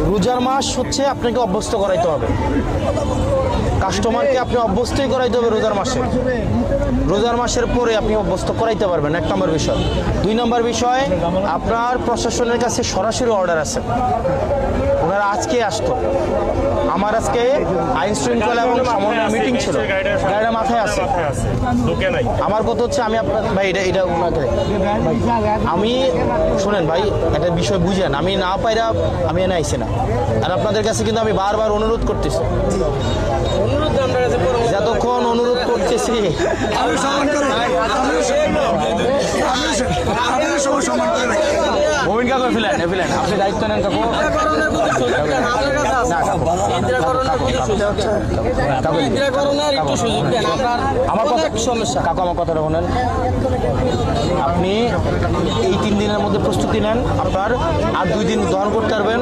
রোজার মাস হচ্ছে আপনাকে অভ্যস্ত করাইতে হবে, কাস্টমারকে আপনি অভ্যস্তই করাইতে হবে রোজার মাসে। রোজার মাসের পরে আপনি অভ্যস্ত করাইতে পারবেন, 1 নম্বর বিষয়। 2 নম্বর বিষয়, আপনার প্রশাসনের কাছে সরাসরি অর্ডার আছে, ওনারা আজকে আসতো। আমার আজকে আইন শৃঙ্খলা এবং সমন্বয় মিটিং ছিল, গাড়িটা মাথায় আছে। আমার কথা হচ্ছে আমি আপনার ভাই এটা ওনাকে আমি শোনেন ভাই, একটা বিষয় বুঝেন, আমি না পাইরা আমি এনে আইছি না। আর আপনাদের কাছে কিন্তু আমি বারবার অনুরোধ করতেছি, যতক্ষণ অনুরোধ করতেছি ভূমিকা করে ফেলেন আপনি দায়িত্ব নেন কাকু। আমার সমস্যা কাকু, আমার কথাটা বলেন। আপনি এই 3 দিনের মধ্যে প্রস্তুতি নেন, আপনার আর 2 দিন দহন করতে পারবেন।